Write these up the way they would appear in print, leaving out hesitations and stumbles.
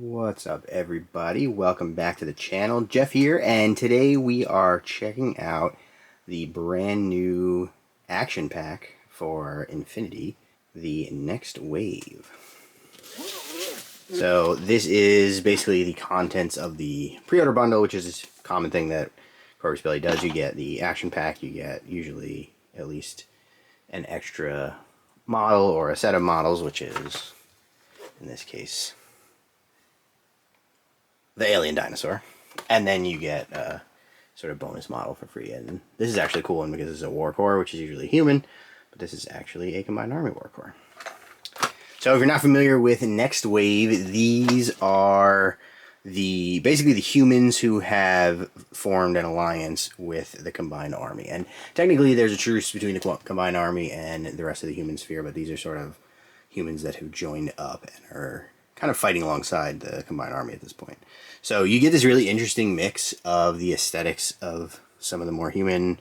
What's up, everybody? Welcome back to the channel. Jeff here, and today we are checking out the brand new action pack for Infinity, the Next Wave. So this is basically the contents of the pre-order bundle, which is a common thing that Corvus Belli does. You get the action pack, you get usually at least an extra model or a set of models, which is, in this case, the alien dinosaur, and then you get a sort of bonus model for free. And this is actually a cool one because it's a war core, which is usually human, but this is actually a combined army war core. So if you're not familiar with Next Wave, these are basically the humans who have formed an alliance with the combined army. And technically there's a truce between the combined army and the rest of the human sphere, but these are sort of humans that have joined up and are kind of fighting alongside the combined army at this point. So you get this really interesting mix of the aesthetics of some of the more human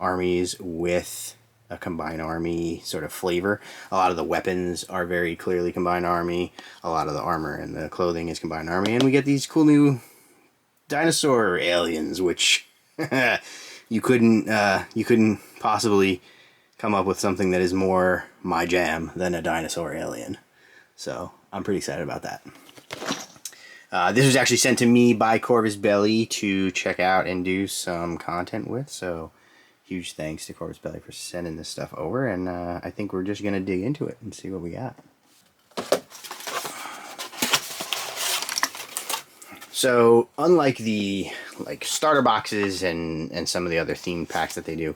armies with a combined army sort of flavor. A lot of the weapons are very clearly combined army. A lot of the armor and the clothing is combined army. And we get these cool new dinosaur aliens, which you couldn't possibly come up with something that is more my jam than a dinosaur alien. So I'm pretty excited about that. This was actually sent to me by Corvus Belli to check out and do some content with. So huge thanks to Corvus Belli for sending this stuff over. And I think we're just going to dig into it and see what we got. So unlike the starter boxes and some of the other themed packs that they do,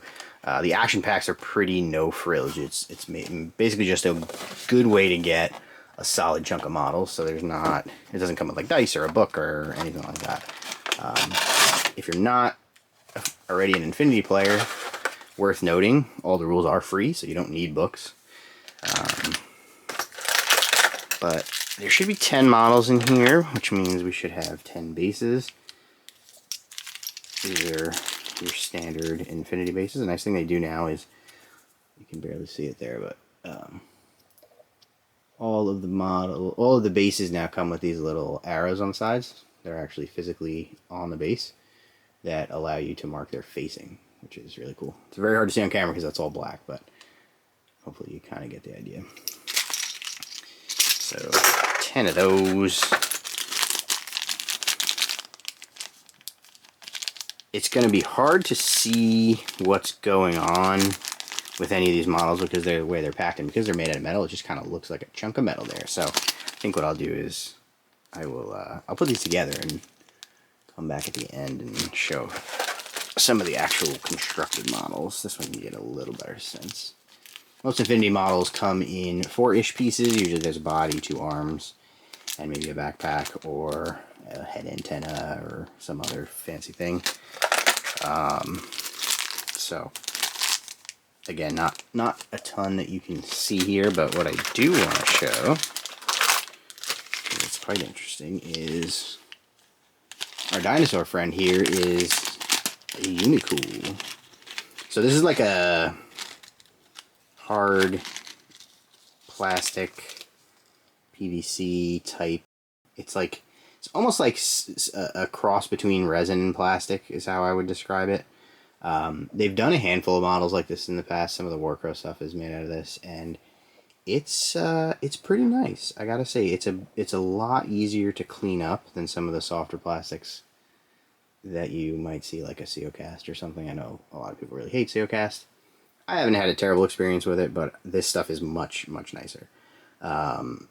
the action packs are pretty no frills. It's basically just a good way to get a solid chunk of models. So it doesn't come with like dice or a book or anything like that. If you're not already an Infinity player, worth noting, all the rules are free, so you don't need books. But there should be 10 models in here, which means we should have 10 bases. These are your standard Infinity bases. The nice thing they do now is, you can barely see it there, but all of the bases now come with these little arrows on the sides. They're actually physically on the base that allow you to mark their facing, which is really cool. It's very hard to see on camera because that's all black, but hopefully you kind of get the idea. So 10 of those. It's going to be hard to see what's going on with any of these models because the way they're packed, and because they're made out of metal, it just kind of looks like a chunk of metal there. So I think what I'll do is I'll put these together and come back at the end and show some of the actual constructed models. This one you get a little better sense. Most Infinity models come in 4-ish pieces. Usually there's a body, 2 arms, and maybe a backpack or a head antenna or some other fancy thing. So again, not a ton that you can see here, but what I do want to show, it's quite interesting, is our dinosaur friend here is a Unicool. So this is like a hard plastic PVC type. It's almost like a cross between resin and plastic is how I would describe it. They've done a handful of models like this in the past. Some of the Warcrow stuff is made out of this, and it's pretty nice. I gotta say, it's a lot easier to clean up than some of the softer plastics that you might see, like a Ceocast or something. I know a lot of people really hate Ceocast. I haven't had a terrible experience with it, but this stuff is much nicer.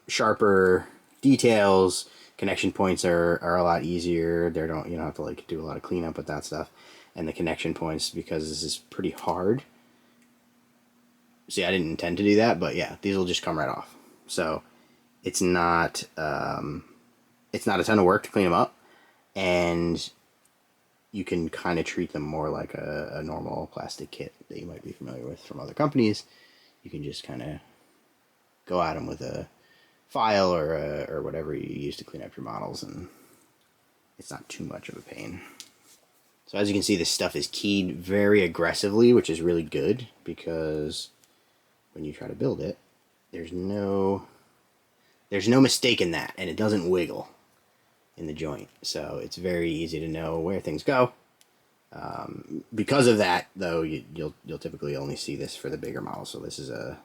Sharper details, connection points are a lot easier. You don't have to do a lot of cleanup with that stuff. And the connection points, because this is pretty hard. See, I didn't intend to do that, but yeah, these will just come right off. So it's not a ton of work to clean them up, and you can kind of treat them more like a normal plastic kit that you might be familiar with from other companies. You can just kind of go at them with a file or whatever you use to clean up your models, and it's not too much of a pain. So as you can see, this stuff is keyed very aggressively, which is really good, because when you try to build it, there's no mistake in that, and it doesn't wiggle. in the joint, so it's very easy to know where things go. Because of that, though, you'll typically only see this for the bigger model. So this is a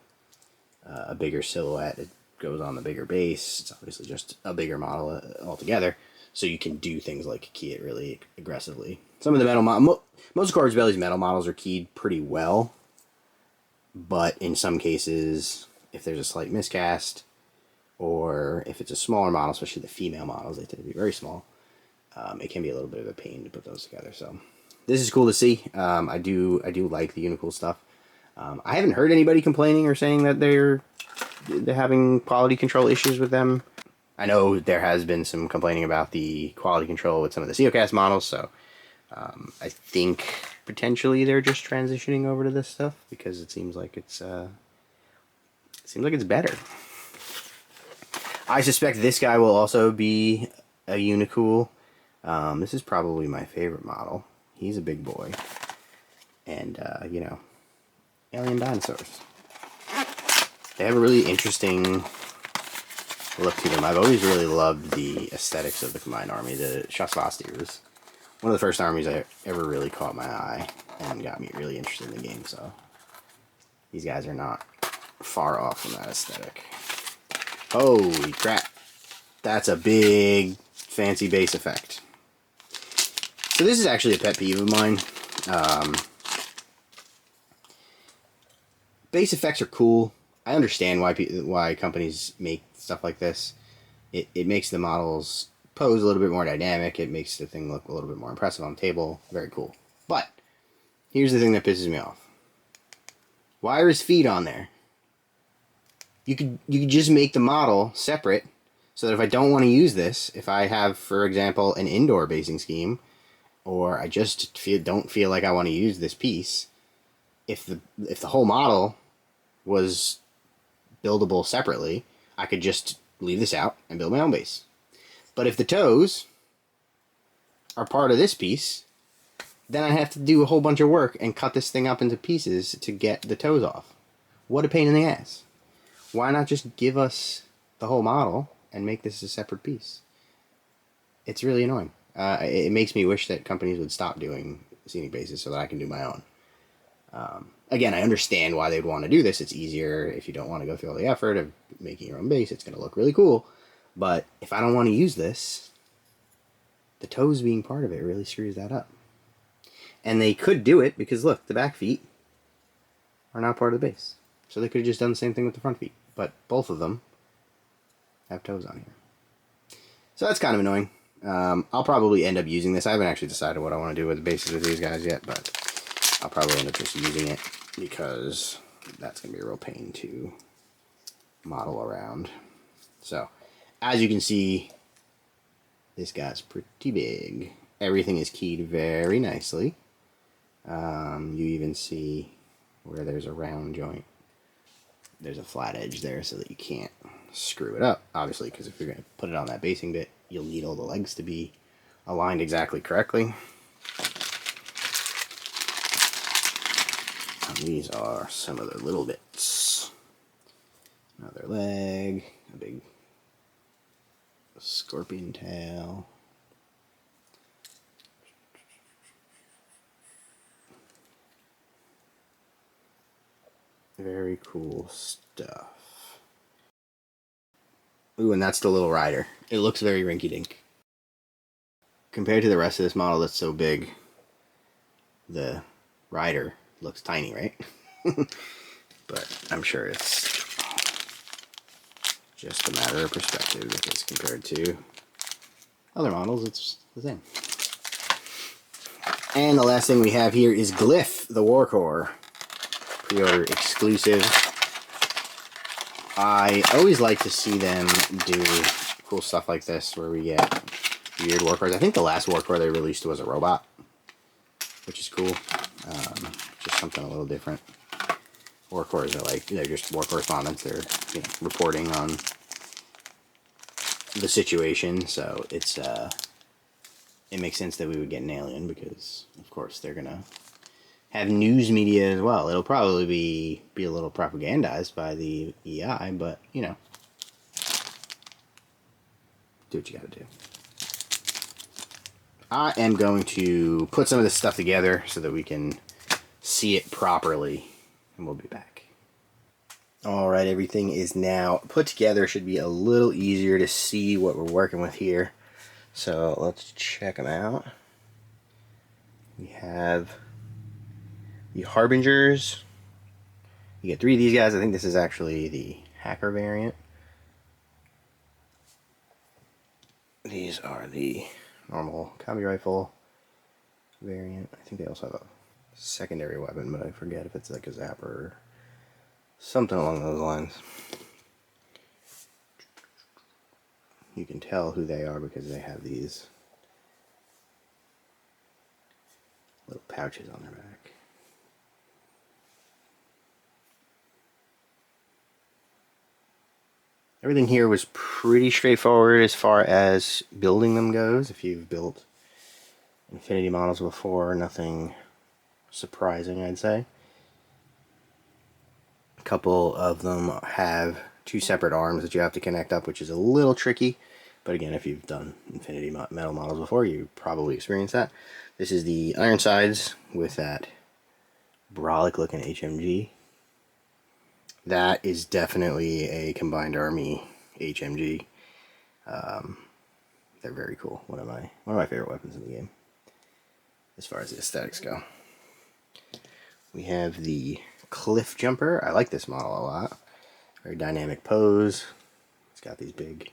bigger silhouette. It goes on the bigger base. It's obviously just a bigger model altogether. So you can do things like key it really aggressively. Some of the metal most of Corvus Belli's metal models are keyed pretty well, but in some cases, if there's a slight miscast, or if it's a smaller model, especially the female models, they tend to be very small. It can be a little bit of a pain to put those together. So this is cool to see. I do like the Unicool stuff. I haven't heard anybody complaining or saying that they're having quality control issues with them. I know there has been some complaining about the quality control with some of the CEOcast models, so I think potentially they're just transitioning over to this stuff because it seems like it's better. I suspect this guy will also be a Unicool. This is probably my favorite model. He's a big boy, and you know, alien dinosaurs. They have a really interesting look to them. I've always really loved the aesthetics of the Combined Army. The Shasvastir was one of the first armies I ever really caught my eye and got me really interested in the game, so these guys are not far off from that aesthetic. Holy crap. That's a big fancy base effect. So this is actually a pet peeve of mine. Base effects are cool. I understand why companies make stuff like this. It makes the models pose a little bit more dynamic. It makes the thing look a little bit more impressive on the table. Very cool. But here's the thing that pisses me off. Why are his feet on there? You could just make the model separate so that if I don't want to use this, if I have, for example, an indoor basing scheme, or I just don't feel like I want to use this piece, if the whole model was buildable separately, I could just leave this out and build my own base. But if the toes are part of this piece, then I have to do a whole bunch of work and cut this thing up into pieces to get the toes off. What a pain in the ass. Why not just give us the whole model and make this a separate piece? It's really annoying. It makes me wish that companies would stop doing scenic bases so that I can do my own. Again, I understand why they'd want to do this. It's easier if you don't want to go through all the effort of making your own base. It's going to look really cool. But if I don't want to use this, the toes being part of it really screws that up. And they could do it because, look, the back feet are not part of the base. So they could have just done the same thing with the front feet. But both of them have toes on here. So that's kind of annoying. I'll probably end up using this. I haven't actually decided what I want to do with the bases of these guys yet, but I'll probably end up just using it because that's going to be a real pain to model around. So, as you can see, this guy's pretty big. Everything is keyed very nicely. You even see where there's a round joint. There's a flat edge there so that you can't screw it up, obviously, because if you're going to put it on that basing bit, you'll need all the legs to be aligned exactly correctly. And these are some of the little bits. Another leg, a big scorpion tail. Very cool stuff. Ooh, and that's the little rider. It looks very rinky-dink. Compared to the rest of this model that's so big, the rider looks tiny, right? But I'm sure it's just a matter of perspective because compared to other models, it's the same. And the last thing we have here is Glyph, the Warcore. Pre-order exclusive. I always like to see them do cool stuff like this where we get weird Warcores. I think the last Warcore they released was a robot, which is cool. Just something a little different. Warcores are like, they're just war correspondents. They're, you know, reporting on the situation, so it's it makes sense that we would get an alien because, of course, they're gonna have news media as well. It'll probably be a little propagandized by the EI, but, you know, do what you gotta do. I am going to put some of this stuff together so that we can see it properly, and we'll be back. Alright, everything is now put together. Should be a little easier to see what we're working with here. So let's check them out. We have the Harbingers. You get 3 of these guys. I think this is actually the hacker variant. These are the normal combi rifle variant. I think they also have a secondary weapon, but I forget if it's like a zapper or something along those lines. You can tell who they are because they have these little pouches on their back. Everything here was pretty straightforward as far as building them goes. If you've built Infinity models before, nothing surprising, I'd say. A couple of them have 2 separate arms that you have to connect up, which is a little tricky. But again, if you've done Infinity metal models before, you probably experienced that. This is the Ironsides with that brolic looking HMG. That is definitely a Combined Army HMG. They're very cool. One of my favorite weapons in the game, as far as the aesthetics go. We have the Cliff Jumper. I like this model a lot. Very dynamic pose. It's got these big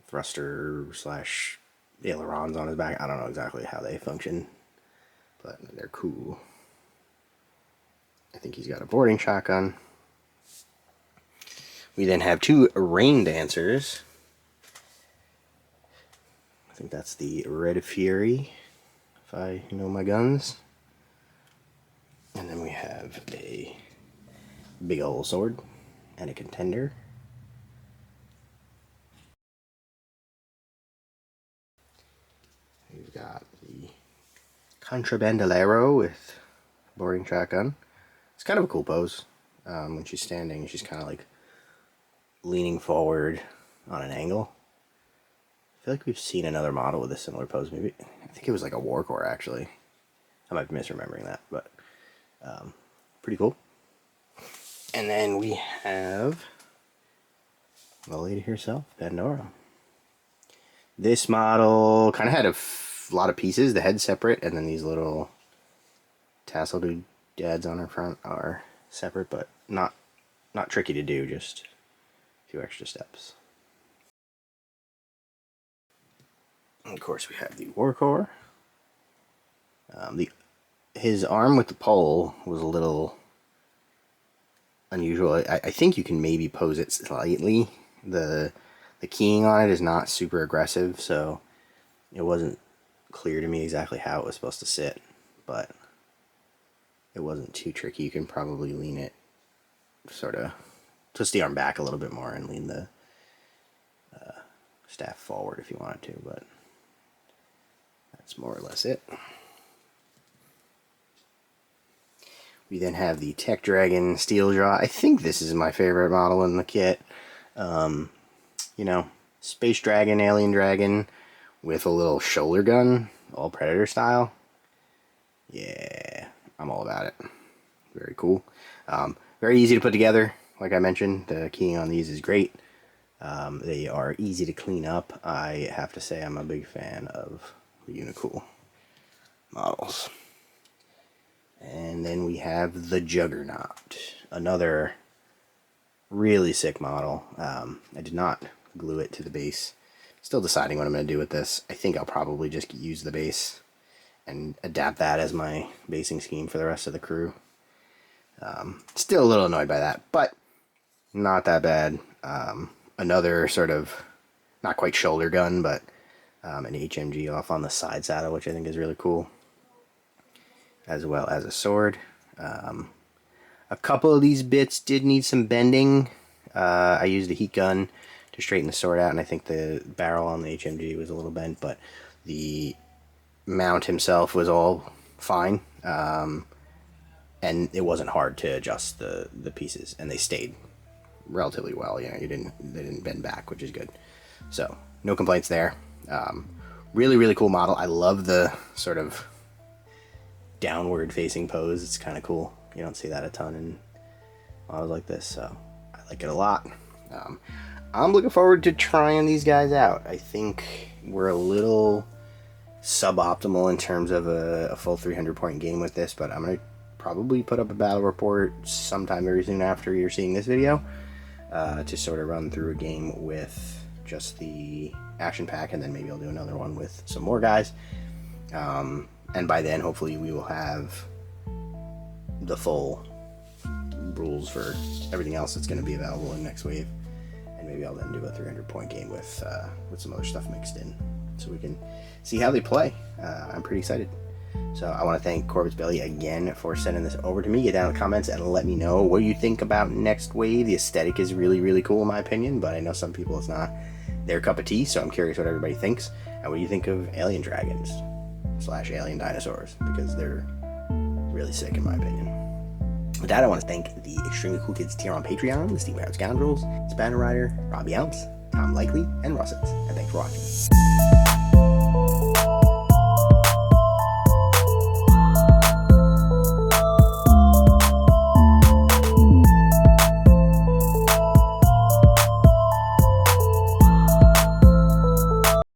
thruster slash ailerons on his back. I don't know exactly how they function, but they're cool. I think he's got a boarding shotgun. We then have 2 Rain Dancers. I think that's the Red Fury, if I know my guns. And then we have a big old sword and a contender. We've got the Contrabandolero with boarding shotgun. It's kind of a cool pose. When she's standing, she's kind of like leaning forward on an angle. I feel like we've seen another model with a similar pose. Maybe I think it was like a Warcore actually. I might be misremembering that, but pretty cool. And then we have the lady herself, Pandora. This model kind of had a lot of pieces. The head's separate, and then these little tassel doodads on her front are separate, but not tricky to do, just a few extra steps. And of course, we have the Warcore. His arm with the pole was a little unusual. I think you can maybe pose it slightly. The keying on it is not super aggressive, so it wasn't clear to me exactly how it was supposed to sit, but it wasn't too tricky. You can probably lean it, sort of twist the arm back a little bit more and lean the staff forward if you wanted to, but that's more or less it. We then have the Tech Dragon Steel Jaw. I think this is my favorite model in the kit. You know, Space Dragon, Alien Dragon with a little shoulder gun, all Predator style. Yeah, I'm all about it. Very cool. Very easy to put together. Like I mentioned, the keying on these is great. They are easy to clean up. I have to say I'm a big fan of the Unicool models. And then we have the Juggernaut, another really sick model. I did not glue it to the base. Still deciding what I'm going to do with this. I think I'll probably just use the base and adapt that as my basing scheme for the rest of the crew. Still a little annoyed by that, but not that bad. Another sort of, not quite shoulder gun, but an HMG off on the side saddle, which I think is really cool. As well as a sword. A couple of these bits did need some bending. I used a heat gun to straighten the sword out, and I think the barrel on the HMG was a little bent, but the mount himself was all fine. And it wasn't hard to adjust the pieces, and they stayed relatively well. You know, they didn't bend back, which is good. So no complaints there. Really, really cool model. I love the sort of downward facing pose. It's kind of cool. You don't see that a ton in models like this, so I like it a lot. I'm looking forward to trying these guys out. I think we're a little suboptimal in terms of a full 300 point game with this, but I'm going to probably put up a battle report sometime very soon after you're seeing this video to sort of run through a game with just the action pack, and then maybe I'll do another one with some more guys. And by then, hopefully, we will have the full rules for everything else that's going to be available in next wave. And maybe I'll then do a 300 point game with some other stuff mixed in, so we can see how they play. I'm pretty excited. So I want to thank Corvus Belli again for sending this over to me. Get down in the comments and let me know what you think about next wave. The aesthetic is really, really cool in my opinion, but I know some people it's not their cup of tea, so I'm curious what everybody thinks. And what do you think of alien dragons / alien dinosaurs, because they're really sick in my opinion. With that, I want to thank the extremely cool kids tier on Patreon, the Steam Powered Scoundrels, Spanner Rider, Robbie Ounce, Tom Likely, and Russets. And thanks for watching.